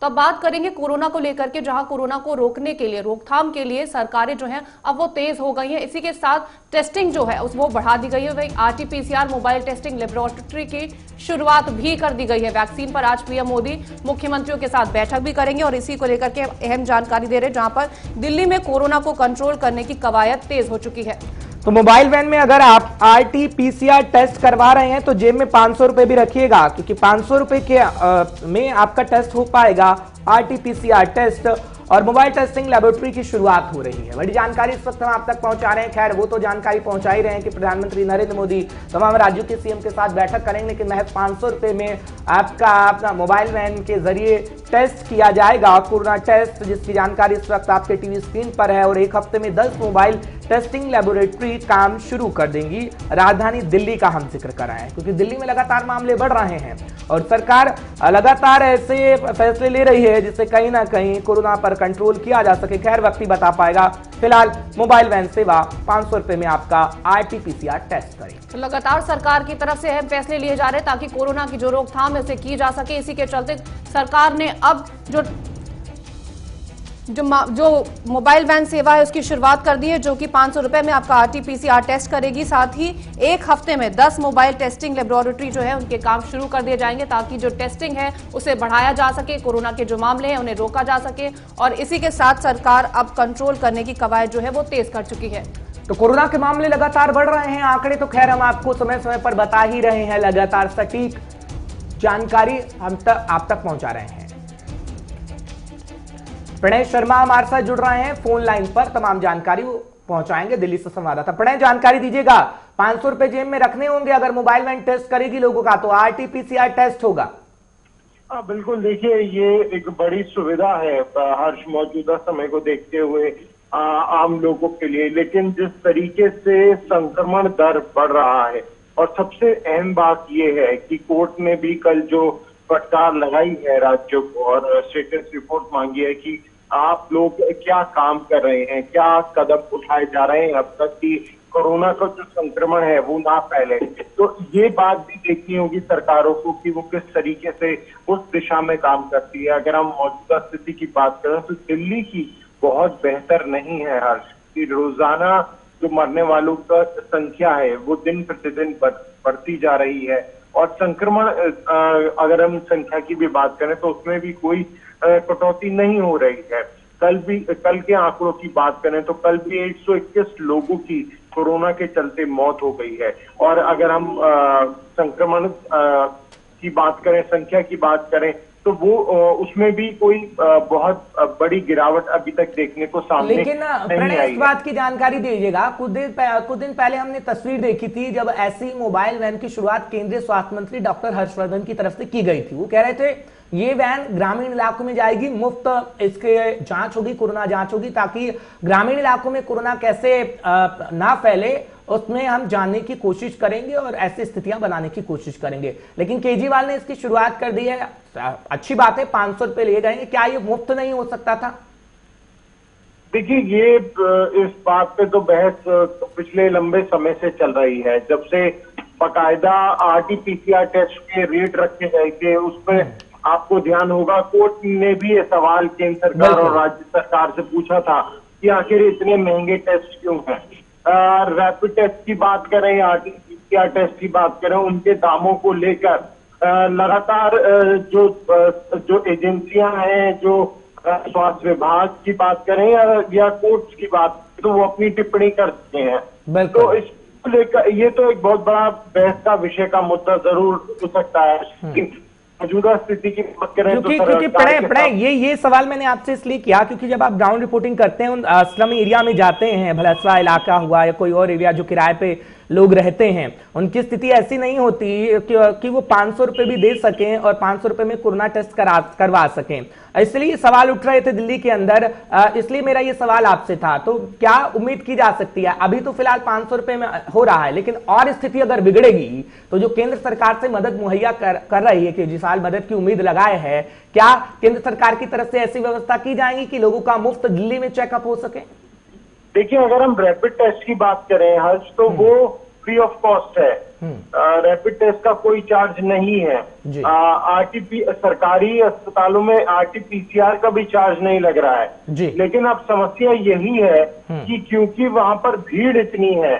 तो अब बात करेंगे कोरोना को लेकर के, जहां कोरोना को रोकने के लिए, रोकथाम के लिए सरकारें जो हैं अब वो तेज हो गई हैं। इसी के साथ टेस्टिंग जो है वो बढ़ा दी गई है। वही आरटीपीसीआर मोबाइल टेस्टिंग लेबोरेटरी की शुरुआत भी कर दी गई है। वैक्सीन पर आज पीएम मोदी मुख्यमंत्रियों के साथ बैठक भी करेंगे और इसी को लेकर के अहम जानकारी दे रहे हैं, जहां पर दिल्ली में कोरोना को कंट्रोल करने की कवायद तेज हो चुकी है। तो मोबाइल वैन में अगर आप आरटीपीसीआर टेस्ट करवा रहे हैं तो जेब में 500 रुपए भी रखिएगा, क्योंकि 500 रुपए के में आपका टेस्ट हो पाएगा आरटीपीसीआर टेस्ट। और मोबाइल टेस्टिंग लेबोरेटरी की शुरुआत हो रही है। बड़ी जानकारी इस वक्त हम आप तक पहुंचा रहे हैं। खैर वो तो जानकारी पहुंचा ही रहे हैं कि प्रधानमंत्री नरेंद्र मोदी तमाम राज्यों के सीएम के साथ बैठक करेंगे, लेकिन महज 500 रुपए में आपका अपना मोबाइल वैन के जरिए टेस्ट किया जाएगा कोरोना टेस्ट, जिसकी जानकारी इस वक्त आपके टीवी स्क्रीन पर है। और एक हफ्ते में 10 मोबाइल टेस्टिंग लेबोरेटरी काम शुरू कर देंगी। राजधानी दिल्ली का हम जिक्र कर रहे हैं, क्योंकि दिल्ली में लगातार मामले बढ़ रहे हैं और सरकार लगातार ऐसे फैसले ले रही है जिससे कहीं ना कहीं कोरोना पर कंट्रोल किया जा सके। खैर वक्त ही बता पाएगा। फिलहाल मोबाइल वैन सेवा 500 रुपए में आपका आरटीपीसीआर टेस्ट करें। तो लगातार सरकार की तरफ से अहम फैसले लिए जा रहे हैं ताकि कोरोना की जो रोकथाम है उसे की जा सके। इसी के चलते सरकार ने अब जो मोबाइल वैन सेवा है उसकी शुरुआत कर दी है, जो कि 500 रुपए में आपका आरटीपीसीआर टेस्ट करेगी। साथ ही एक हफ्ते में 10 मोबाइल टेस्टिंग लेबोरेटरी जो है उनके काम शुरू कर दिए जाएंगे, ताकि जो टेस्टिंग है उसे बढ़ाया जा सके, कोरोना के जो मामले हैं उन्हें रोका जा सके। और इसी के साथ सरकार अब कंट्रोल करने की कवायद जो है वो तेज कर चुकी है। तो कोरोना के मामले लगातार बढ़ रहे हैं। आंकड़े तो खैर हम आपको समय समय पर बता ही रहे हैं, लगातार सटीक जानकारी हम आप तक पहुंचा रहे हैं। प्रणय शर्मा हमारे साथ जुड़ रहे हैं फोन लाइन पर, तमाम जानकारी पहुंचाएंगे दिल्ली से संवाददाता। प्रणय जानकारी दीजिएगा, 500 रुपए जेब में रखने होंगे अगर मोबाइल वैन टेस्ट करेगी लोगों का, तो आरटीपीसीआर टेस्ट होगा। बिल्कुल, देखिए ये एक बड़ी सुविधा है हर्ष, मौजूदा समय को देखते हुए आम लोगों के लिए। लेकिन जिस तरीके से संक्रमण दर बढ़ रहा है, और सबसे अहम बात यह है कि कोर्ट ने भी कल जो फटकार लगाई है राज्यों को और स्टेटस रिपोर्ट मांगी है कि आप लोग क्या काम कर रहे हैं, क्या कदम उठाए जा रहे हैं अब तक कि कोरोना का जो संक्रमण है वो ना फैले। तो ये बात भी देखनी होगी सरकारों को कि वो किस तरीके से उस दिशा में काम करती है। अगर हम मौजूदा स्थिति की बात करें तो दिल्ली की बहुत बेहतर नहीं है हर्ष, कि रोजाना जो मरने वालों का संख्या है वो दिन प्रतिदिन बढ़ती जा रही है। और संक्रमण अगर हम संख्या की भी बात करें तो उसमें भी कोई कटौती नहीं हो रही है। कल के आंकड़ों की बात करें तो कल भी 121 लोगों की कोरोना के चलते मौत हो गई है। और अगर हम संक्रमण की बात करें, संख्या की बात करें, तो वो उसमें भी कोई बहुत बड़ी गिरावट अभी तक देखने को सामने लेकिन नहीं आई। इस बात की जानकारी दीजिएगा, कुछ दिन पहले हमने तस्वीर देखी थी जब ऐसी मोबाइल वैन की शुरुआत केंद्रीय स्वास्थ्य मंत्री डॉक्टर हर्षवर्धन की तरफ से की गई थी। वो कह रहे थे ये वैन ग्रामीण इलाकों में जाएगी, मुफ्त इसके जांच होगी, कोरोना जांच होगी, ताकि ग्रामीण इलाकों में कोरोना कैसे ना फैले उसमें हम जानने की कोशिश करेंगे और ऐसी स्थितियां बनाने की कोशिश करेंगे। लेकिन केजरीवाल ने इसकी शुरुआत कर दी है। अच्छी बात है, 500 रुपए लिए गए, क्या ये मुफ्त नहीं हो सकता था? देखिए ये इस बात पे तो बहस पिछले लंबे समय से चल रही है। जब से बाकायदा आरटीपीसीआर टेस्ट के रेट रखे गए थे, उस पर आपको ध्यान होगा कोर्ट ने भी ये सवाल केंद्र सरकार और राज्य सरकार से पूछा था कि आखिर इतने महंगे टेस्ट क्यों हैं। रैपिड टेस्ट की बात करें, आरटीपीसीआर टेस्ट की बात करें, उनके दामों को लेकर लगातार जो एजेंसियां हैं, जो स्वास्थ्य विभाग की बात करें या कोर्ट्स की बात, तो वो अपनी टिप्पणी करते हैं। तो इसको लेकर ये तो एक बहुत बड़ा बहस का विषय का मुद्दा जरूर हो सकता है। मौजूदा स्थिति की बात करें क्योंकि पढ़े ये सवाल मैंने आपसे इसलिए किया क्योंकि जब आप ग्राउंड रिपोर्टिंग करते हैं, उन स्लम एरिया में जाते हैं, भलसवा इलाका हुआ या कोई और एरिया जो किराए पे लोग रहते हैं, उनकी स्थिति ऐसी नहीं होती कि वो 500 रुपए भी दे सकें और 500 रुपए में कोरोना टेस्ट करवा सकें। इसलिए सवाल उठ रहे थे दिल्ली के अंदर, इसलिए मेरा ये सवाल आपसे था। तो क्या उम्मीद की जा सकती है? अभी तो फिलहाल 500 रुपए में हो रहा है, लेकिन और स्थिति अगर बिगड़ेगी तो जो केंद्र सरकार से मदद मुहैया कर रही है, कि साल मदद की उम्मीद लगाए है, क्या केंद्र सरकार की तरफ से ऐसी व्यवस्था की जाएगी कि लोगों का मुफ्त दिल्ली में चेकअप हो सके? देखिए, अगर हम रैपिड टेस्ट की बात करें हर्ष, तो वो फ्री ऑफ कॉस्ट है। रैपिड टेस्ट का कोई चार्ज नहीं है। जी। आरटीपी सरकारी अस्पतालों में आरटीपीसीआर का भी चार्ज नहीं लग रहा है जी। लेकिन अब समस्या यही है कि क्योंकि वहां पर भीड़ इतनी है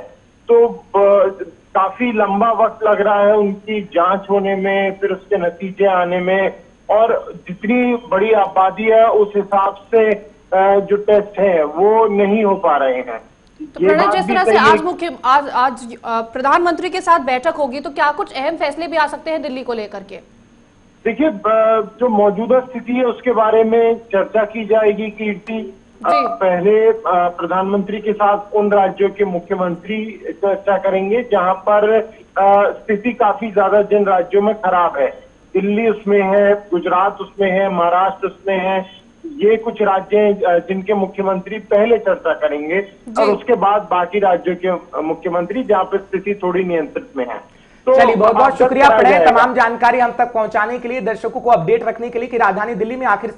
तो काफी लंबा वक्त लग रहा है उनकी जांच होने में, फिर उसके नतीजे आने में, और जितनी बड़ी आबादी है उस हिसाब से जो टेस्ट है वो नहीं हो पा रहे हैं। तो प्रणय, जिस तरह से आज प्रधानमंत्री के साथ बैठक होगी तो क्या कुछ अहम फैसले भी आ सकते हैं दिल्ली को लेकर के? देखिए, जो मौजूदा स्थिति है उसके बारे में चर्चा की जाएगी। कीर्ति, पहले प्रधानमंत्री के साथ उन राज्यों के मुख्यमंत्री चर्चा करेंगे जहां पर स्थिति काफी ज्यादा जिन राज्यों में खराब है। दिल्ली उसमें है, गुजरात उसमें है, महाराष्ट्र उसमें है। ये कुछ राज्य हैं जिनके मुख्यमंत्री पहले चर्चा करेंगे और उसके बाद बाकी राज्यों के मुख्यमंत्री जहां पर स्थिति थोड़ी नियंत्रित में है। तो चलिए, बहुत बहुत शुक्रिया प्रणय तमाम जानकारी हम तक पहुंचाने के लिए, दर्शकों को अपडेट रखने के लिए कि राजधानी दिल्ली में आखिर